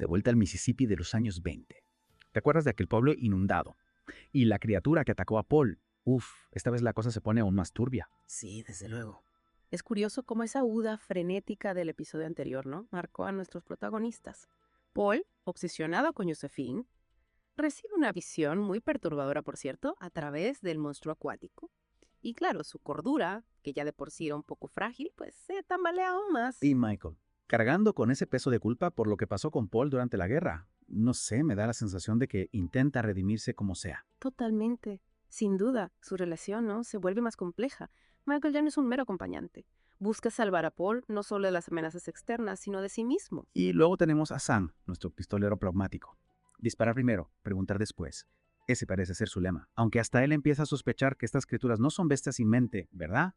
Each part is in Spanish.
de vuelta al Mississippi de los años 20. ¿Te acuerdas de aquel pueblo inundado? Y la criatura que atacó a Paul. Uf, esta vez la cosa se pone aún más turbia. Sí, desde luego. Es curioso cómo esa aguda frenética del episodio anterior, ¿no?, marcó a nuestros protagonistas. Paul, obsesionado con Josephine, recibe una visión muy perturbadora, por cierto, a través del monstruo acuático. Y claro, su cordura, que ya de por sí era un poco frágil, pues se tambalea aún más. Y Michael, cargando con ese peso de culpa por lo que pasó con Paul durante la guerra. No sé, me da la sensación de que intenta redimirse como sea. Totalmente. Sin duda, su relación, ¿no?, se vuelve más compleja. Michael ya no es un mero acompañante. Busca salvar a Paul no solo de las amenazas externas, sino de sí mismo. Y luego tenemos a Sam, nuestro pistolero pragmático. Disparar primero, preguntar después. Ese parece ser su lema. Aunque hasta él empieza a sospechar que estas criaturas no son bestias sin mente, ¿verdad?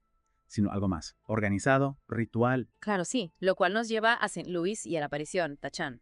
Sino algo más. Organizado, ritual. Claro, sí, lo cual nos lleva a St. Louis y a la aparición, Tachan,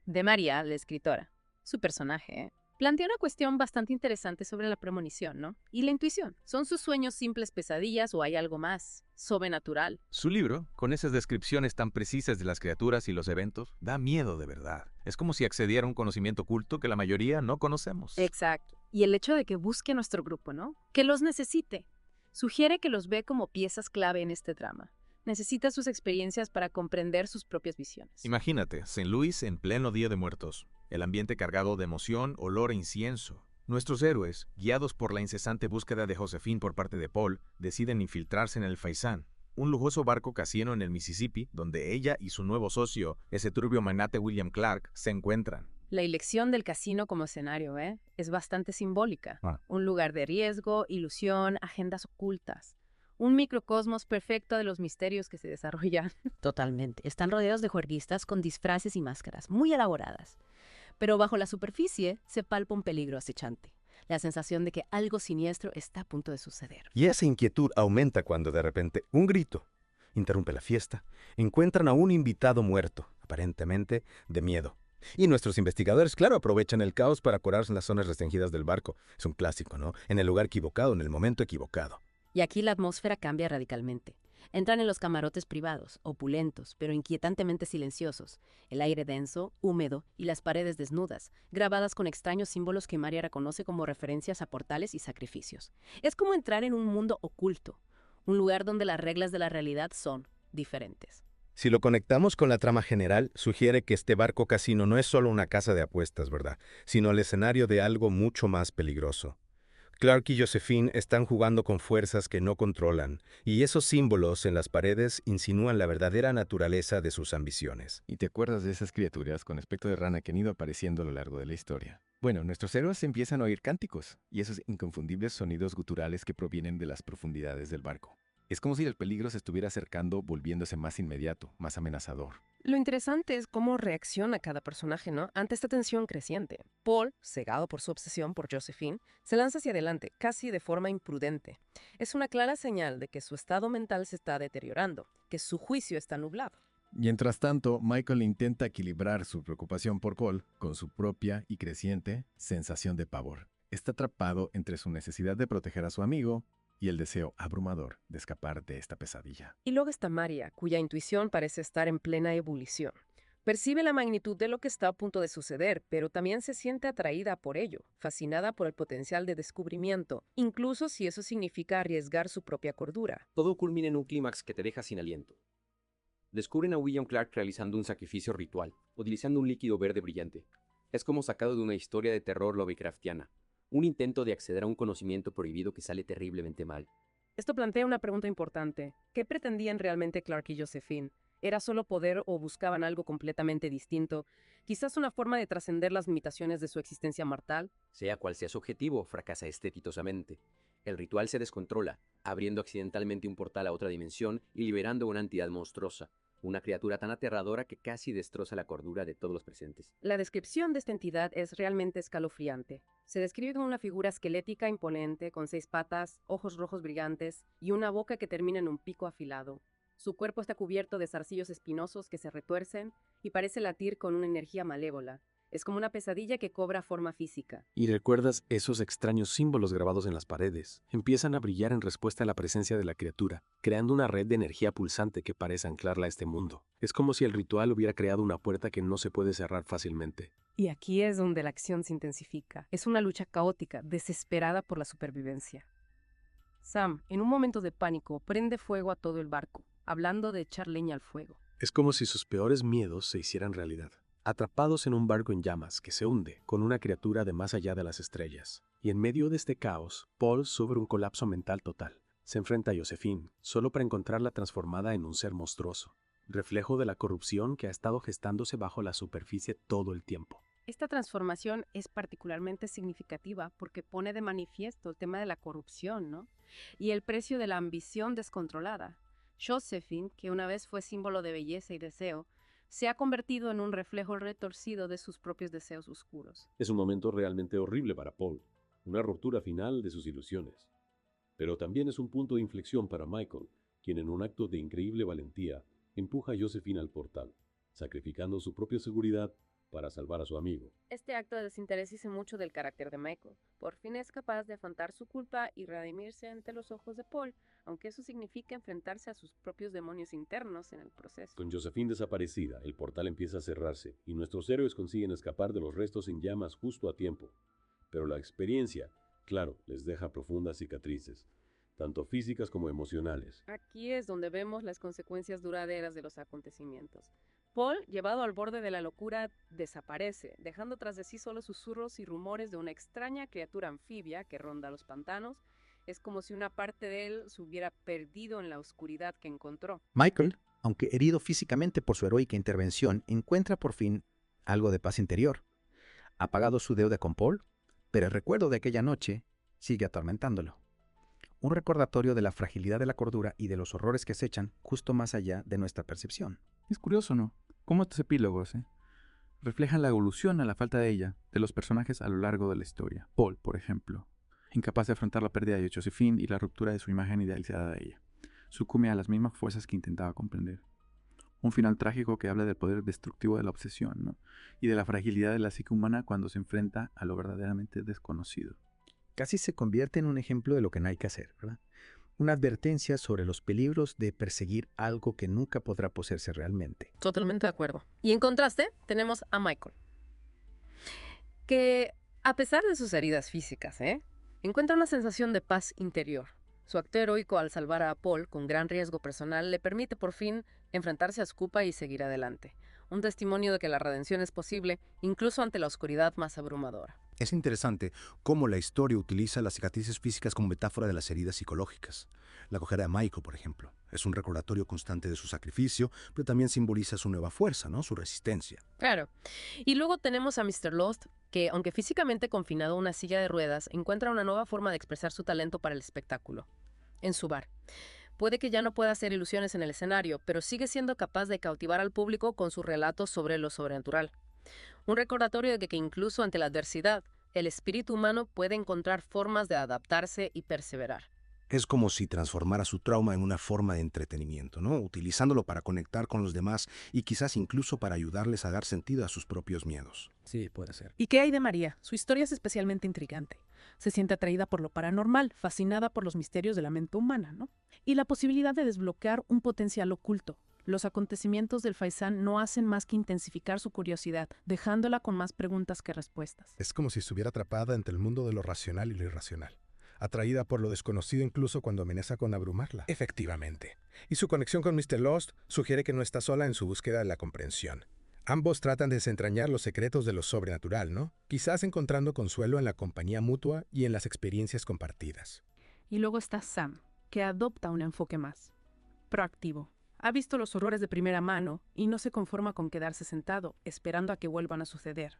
de María, la escritora. Su personaje, plantea una cuestión bastante interesante sobre la premonición, ¿no? Y la intuición. ¿Son sus sueños simples pesadillas o hay algo más sobrenatural? Su libro, con esas descripciones tan precisas de las criaturas y los eventos, da miedo de verdad. Es como si accediera a un conocimiento oculto que la mayoría no conocemos. Exacto. Y el hecho de que busque nuestro grupo, ¿no?, que los necesite, sugiere que los ve como piezas clave en este drama. Necesita sus experiencias para comprender sus propias visiones. Imagínate, St. Louis en pleno Día de Muertos, el ambiente cargado de emoción, olor e incienso. Nuestros héroes, guiados por la incesante búsqueda de Josephine por parte de Paul, deciden infiltrarse en el Faisán, un lujoso barco casino en el Mississippi, donde ella y su nuevo socio, ese turbio magnate William Clark, se encuentran. La elección del casino como escenario, es bastante simbólica. Ah. Un lugar de riesgo, ilusión, agendas ocultas. Un microcosmos perfecto de los misterios que se desarrollan. Totalmente. Están rodeados de juerguistas con disfraces y máscaras muy elaboradas. Pero bajo la superficie se palpa un peligro acechante. La sensación de que algo siniestro está a punto de suceder. Y esa inquietud aumenta cuando de repente un grito interrumpe la fiesta. Encuentran a un invitado muerto, aparentemente de miedo. Y nuestros investigadores, claro, aprovechan el caos para curarse en las zonas restringidas del barco. Es un clásico, ¿no? En el lugar equivocado, en el momento equivocado. Y aquí la atmósfera cambia radicalmente. Entran en los camarotes privados, opulentos, pero inquietantemente silenciosos. El aire denso, húmedo y las paredes desnudas, grabadas con extraños símbolos que María reconoce como referencias a portales y sacrificios. Es como entrar en un mundo oculto, un lugar donde las reglas de la realidad son diferentes. Si lo conectamos con la trama general, sugiere que este barco casino no es solo una casa de apuestas, ¿verdad?, sino el escenario de algo mucho más peligroso. Clark y Josephine están jugando con fuerzas que no controlan, y esos símbolos en las paredes insinúan la verdadera naturaleza de sus ambiciones. ¿Y te acuerdas de esas criaturas con aspecto de rana que han ido apareciendo a lo largo de la historia? Bueno, nuestros héroes empiezan a oír cánticos y esos inconfundibles sonidos guturales que provienen de las profundidades del barco. Es como si el peligro se estuviera acercando, volviéndose más inmediato, más amenazador. Lo interesante es cómo reacciona cada personaje, ¿no?, ante esta tensión creciente. Paul, cegado por su obsesión por Josephine, se lanza hacia adelante, casi de forma imprudente. Es una clara señal de que su estado mental se está deteriorando, que su juicio está nublado. Mientras tanto, Michael intenta equilibrar su preocupación por Paul con su propia y creciente sensación de pavor. Está atrapado entre su necesidad de proteger a su amigo y el deseo abrumador de escapar de esta pesadilla. Y luego está María, cuya intuición parece estar en plena ebullición. Percibe la magnitud de lo que está a punto de suceder, pero también se siente atraída por ello, fascinada por el potencial de descubrimiento, incluso si eso significa arriesgar su propia cordura. Todo culmina en un clímax que te deja sin aliento. Descubren a William Clark realizando un sacrificio ritual, utilizando un líquido verde brillante. Es como sacado de una historia de terror Lovecraftiana, un intento de acceder a un conocimiento prohibido que sale terriblemente mal. Esto plantea una pregunta importante. ¿Qué pretendían realmente Clark y Josephine? ¿Era solo poder o buscaban algo completamente distinto? Quizás una forma de trascender las limitaciones de su existencia mortal. Sea cual sea su objetivo, fracasa estrepitosamente. El ritual se descontrola, abriendo accidentalmente un portal a otra dimensión y liberando una entidad monstruosa, una criatura tan aterradora que casi destroza la cordura de todos los presentes. La descripción de esta entidad es realmente escalofriante. Se describe como una figura esquelética imponente, con 6 patas, ojos rojos brillantes y una boca que termina en un pico afilado. Su cuerpo está cubierto de zarcillos espinosos que se retuercen y parece latir con una energía malévola. Es como una pesadilla que cobra forma física. Y recuerdas esos extraños símbolos grabados en las paredes. Empiezan a brillar en respuesta a la presencia de la criatura, creando una red de energía pulsante que parece anclarla a este mundo. Es como si el ritual hubiera creado una puerta que no se puede cerrar fácilmente. Y aquí es donde la acción se intensifica. Es una lucha caótica, desesperada por la supervivencia. Sam, en un momento de pánico, prende fuego a todo el barco, hablando de echar leña al fuego. Es como si sus peores miedos se hicieran realidad. Atrapados en un barco en llamas que se hunde con una criatura de más allá de las estrellas. Y en medio de este caos, Paul sufre un colapso mental total. Se enfrenta a Josephine, solo para encontrarla transformada en un ser monstruoso, reflejo de la corrupción que ha estado gestándose bajo la superficie todo el tiempo. Esta transformación es particularmente significativa porque pone de manifiesto el tema de la corrupción, ¿no? Y el precio de la ambición descontrolada. Josephine, que una vez fue símbolo de belleza y deseo, se ha convertido en un reflejo retorcido de sus propios deseos oscuros. Es un momento realmente horrible para Paul, una ruptura final de sus ilusiones. Pero también es un punto de inflexión para Michael, quien en un acto de increíble valentía empuja a Josephine al portal, sacrificando su propia seguridad para salvar a su amigo. Este acto de desinterés dice mucho del carácter de Michael. Por fin es capaz de afrontar su culpa y redimirse ante los ojos de Paul, aunque eso significa enfrentarse a sus propios demonios internos en el proceso. Con Josephine desaparecida, el portal empieza a cerrarse y nuestros héroes consiguen escapar de los restos en llamas justo a tiempo. Pero la experiencia, claro, les deja profundas cicatrices, tanto físicas como emocionales. Aquí es donde vemos las consecuencias duraderas de los acontecimientos. Paul, llevado al borde de la locura, desaparece, dejando tras de sí solo susurros y rumores de una extraña criatura anfibia que ronda los pantanos. Es como si una parte de él se hubiera perdido en la oscuridad que encontró. Michael, aunque herido físicamente por su heroica intervención, encuentra por fin algo de paz interior. Ha pagado su deuda con Paul, pero el recuerdo de aquella noche sigue atormentándolo. Un recordatorio de la fragilidad de la cordura y de los horrores que acechan justo más allá de nuestra percepción. Es curioso, ¿no? Cómo estos epílogos reflejan la evolución a la falta de ella de los personajes a lo largo de la historia. Paul, por ejemplo, incapaz de afrontar la pérdida de Josephine y la ruptura de su imagen idealizada de ella. Sucumbe a las mismas fuerzas que intentaba comprender. Un final trágico que habla del poder destructivo de la obsesión, ¿no? Y de la fragilidad de la psique humana cuando se enfrenta a lo verdaderamente desconocido. Casi se convierte en un ejemplo de lo que no hay que hacer, ¿verdad? Una advertencia sobre los peligros de perseguir algo que nunca podrá poseerse realmente. Totalmente de acuerdo. Y en contraste, tenemos a Michael, que a pesar de sus heridas físicas, encuentra una sensación de paz interior. Su acto heroico al salvar a Paul con gran riesgo personal le permite por fin enfrentarse a su culpa y seguir adelante. Un testimonio de que la redención es posible, incluso ante la oscuridad más abrumadora. Es interesante cómo la historia utiliza las cicatrices físicas como metáfora de las heridas psicológicas. La cojera de Michael, por ejemplo, es un recordatorio constante de su sacrificio, pero también simboliza su nueva fuerza, ¿no? Su resistencia. Claro. Y luego tenemos a Mr. Lost, que, aunque físicamente confinado a una silla de ruedas, encuentra una nueva forma de expresar su talento para el espectáculo, en su bar. Puede que ya no pueda hacer ilusiones en el escenario, pero sigue siendo capaz de cautivar al público con sus relatos sobre lo sobrenatural. Un recordatorio de que incluso ante la adversidad, el espíritu humano puede encontrar formas de adaptarse y perseverar. Es como si transformara su trauma en una forma de entretenimiento, ¿no? Utilizándolo para conectar con los demás y quizás incluso para ayudarles a dar sentido a sus propios miedos. Sí, puede ser. ¿Y qué hay de María? Su historia es especialmente intrigante. Se siente atraída por lo paranormal, fascinada por los misterios de la mente humana, ¿no? Y la posibilidad de desbloquear un potencial oculto. Los acontecimientos del Faisán no hacen más que intensificar su curiosidad, dejándola con más preguntas que respuestas. Es como si estuviera atrapada entre el mundo de lo racional y lo irracional, atraída por lo desconocido incluso cuando amenaza con abrumarla. Efectivamente. Y su conexión con Mr. Lost sugiere que no está sola en su búsqueda de la comprensión. Ambos tratan de desentrañar los secretos de lo sobrenatural, ¿no? Quizás encontrando consuelo en la compañía mutua y en las experiencias compartidas. Y luego está Sam, que adopta un enfoque más proactivo. Ha visto los horrores de primera mano y no se conforma con quedarse sentado, esperando a que vuelvan a suceder.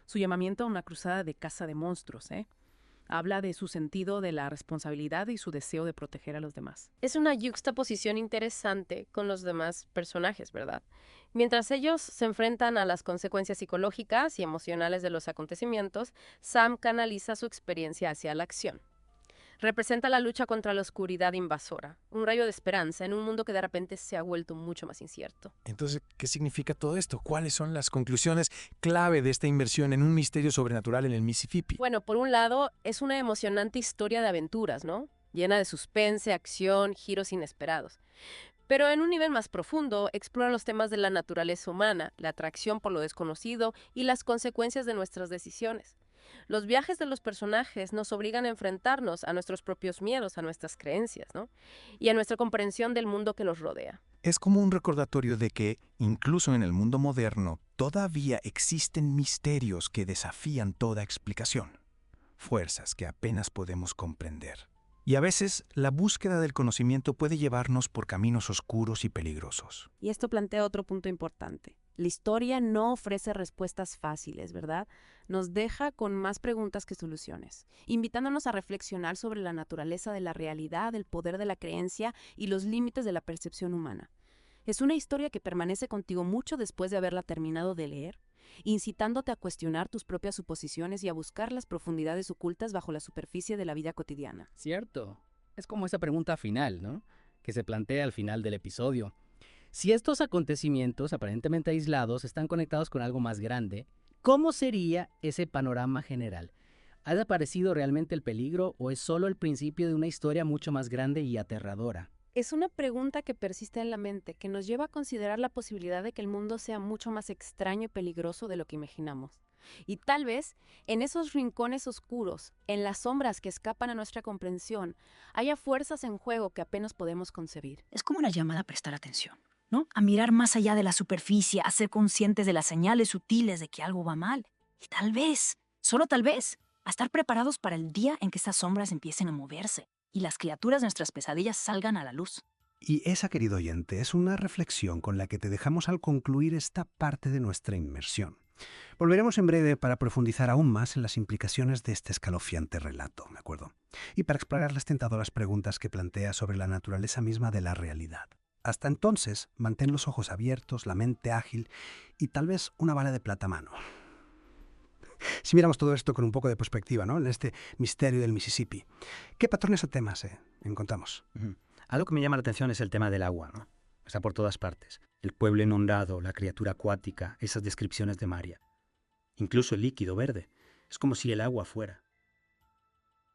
Su llamamiento a una cruzada de caza de monstruos, habla de su sentido de la responsabilidad y su deseo de proteger a los demás. Es una yuxtaposición interesante con los demás personajes, ¿verdad? Mientras ellos se enfrentan a las consecuencias psicológicas y emocionales de los acontecimientos, Sam canaliza su experiencia hacia la acción. Representa la lucha contra la oscuridad invasora, un rayo de esperanza en un mundo que de repente se ha vuelto mucho más incierto. Entonces, ¿qué significa todo esto? ¿Cuáles son las conclusiones clave de esta inmersión en un misterio sobrenatural en el Mississippi? Bueno, por un lado, es una emocionante historia de aventuras, ¿no? Llena de suspense, acción, giros inesperados. Pero en un nivel más profundo, explora los temas de la naturaleza humana, la atracción por lo desconocido y las consecuencias de nuestras decisiones. Los viajes de los personajes nos obligan a enfrentarnos a nuestros propios miedos, a nuestras creencias, ¿no? Y a nuestra comprensión del mundo que los rodea. Es como un recordatorio de que, incluso en el mundo moderno, todavía existen misterios que desafían toda explicación. Fuerzas que apenas podemos comprender. Y a veces, la búsqueda del conocimiento puede llevarnos por caminos oscuros y peligrosos. Y esto plantea otro punto importante. La historia no ofrece respuestas fáciles, ¿verdad? Nos deja con más preguntas que soluciones, invitándonos a reflexionar sobre la naturaleza de la realidad, el poder de la creencia y los límites de la percepción humana. Es una historia que permanece contigo mucho después de haberla terminado de leer, incitándote a cuestionar tus propias suposiciones y a buscar las profundidades ocultas bajo la superficie de la vida cotidiana. Cierto. Es como esa pregunta final, ¿no? Que se plantea al final del episodio. Si estos acontecimientos, aparentemente aislados, están conectados con algo más grande, ¿cómo sería ese panorama general? ¿Ha desaparecido realmente el peligro o es solo el principio de una historia mucho más grande y aterradora? Es una pregunta que persiste en la mente, que nos lleva a considerar la posibilidad de que el mundo sea mucho más extraño y peligroso de lo que imaginamos. Y tal vez, en esos rincones oscuros, en las sombras que escapan a nuestra comprensión, haya fuerzas en juego que apenas podemos concebir. Es como una llamada a prestar atención, ¿no? A mirar más allá de la superficie, a ser conscientes de las señales sutiles de que algo va mal. Y tal vez, solo tal vez, a estar preparados para el día en que estas sombras empiecen a moverse y las criaturas de nuestras pesadillas salgan a la luz. Y esa, querido oyente, es una reflexión con la que te dejamos al concluir esta parte de nuestra inmersión. Volveremos en breve para profundizar aún más en las implicaciones de este escalofriante relato, ¿de acuerdo? Y para explorar las tentadoras preguntas que plantea sobre la naturaleza misma de la realidad. Hasta entonces, mantén los ojos abiertos, la mente ágil y tal vez una bala de plata a mano. Si miramos todo esto con un poco de perspectiva, ¿no? En este misterio del Mississippi, ¿qué patrones o temas encontramos? Algo que me llama la atención es el tema del agua, ¿no? Está por todas partes. El pueblo inundado, la criatura acuática, esas descripciones de Maria. Incluso el líquido verde. Es como si el agua fuera,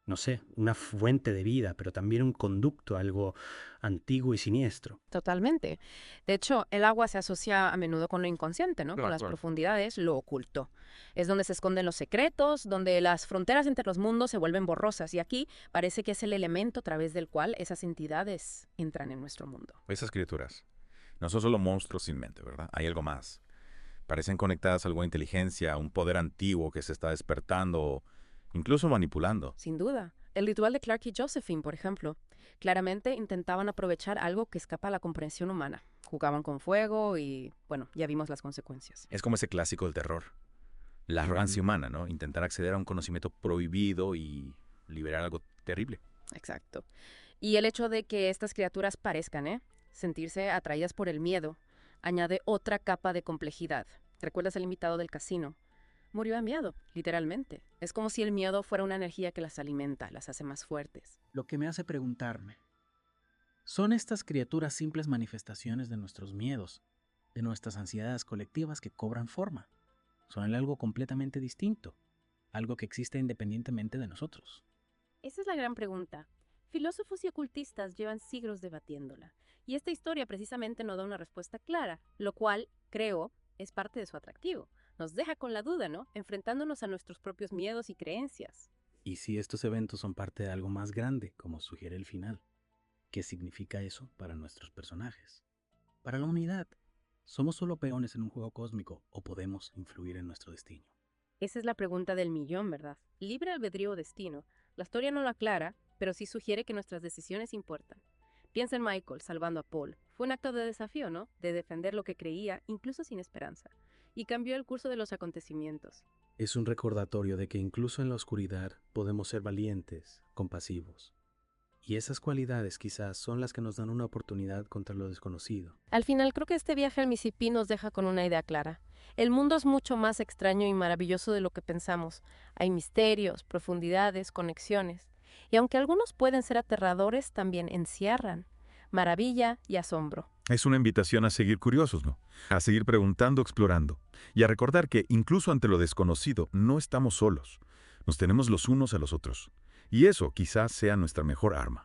no sé, una fuente de vida, pero también un conducto, algo antiguo y siniestro. Totalmente. De hecho, el agua se asocia a menudo con lo inconsciente, ¿no? Con las profundidades, lo oculto. Es donde se esconden los secretos, donde las fronteras entre los mundos se vuelven borrosas. Y aquí parece que es el elemento a través del cual esas entidades entran en nuestro mundo. Esas criaturas no son solo monstruos sin mente, ¿verdad? Hay algo más. Parecen conectadas a alguna inteligencia, a un poder antiguo que se está despertando, incluso manipulando. Sin duda. El ritual de Clark y Josephine, por ejemplo, claramente intentaban aprovechar algo que escapa a la comprensión humana. Jugaban con fuego y, bueno, ya vimos las consecuencias. Es como ese clásico del terror. La arrogancia humana, ¿no? Intentar acceder a un conocimiento prohibido y liberar algo terrible. Exacto. Y el hecho de que estas criaturas parezcan, sentirse atraídas por el miedo, añade otra capa de complejidad. ¿Recuerdas el invitado del casino? Murió de miedo, literalmente. Es como si el miedo fuera una energía que las alimenta, las hace más fuertes. Lo que me hace preguntarme, ¿son estas criaturas simples manifestaciones de nuestros miedos, de nuestras ansiedades colectivas que cobran forma? ¿Son algo completamente distinto? Algo que existe independientemente de nosotros. Esa es la gran pregunta. Filósofos y ocultistas llevan siglos debatiéndola. Y esta historia precisamente no da una respuesta clara, lo cual, creo, es parte de su atractivo. Nos deja con la duda, ¿no? Enfrentándonos a nuestros propios miedos y creencias. ¿Y si estos eventos son parte de algo más grande, como sugiere el final? ¿Qué significa eso para nuestros personajes? Para la humanidad, ¿somos solo peones en un juego cósmico o podemos influir en nuestro destino? Esa es la pregunta del millón, ¿verdad? Libre albedrío o destino. La historia no lo aclara, pero sí sugiere que nuestras decisiones importan. Piensa en Michael salvando a Paul. Fue un acto de desafío, ¿no? De defender lo que creía, incluso sin esperanza. Y cambió el curso de los acontecimientos. Es un recordatorio de que incluso en la oscuridad podemos ser valientes, compasivos. Y esas cualidades quizás son las que nos dan una oportunidad contra lo desconocido. Al final creo que este viaje al Mississippi nos deja con una idea clara. El mundo es mucho más extraño y maravilloso de lo que pensamos. Hay misterios, profundidades, conexiones. Y aunque algunos pueden ser aterradores, también encierran maravilla y asombro. Es una invitación a seguir curiosos, ¿no? A seguir preguntando, explorando. Y a recordar que, incluso ante lo desconocido, no estamos solos. Nos tenemos los unos a los otros. Y eso quizás sea nuestra mejor arma.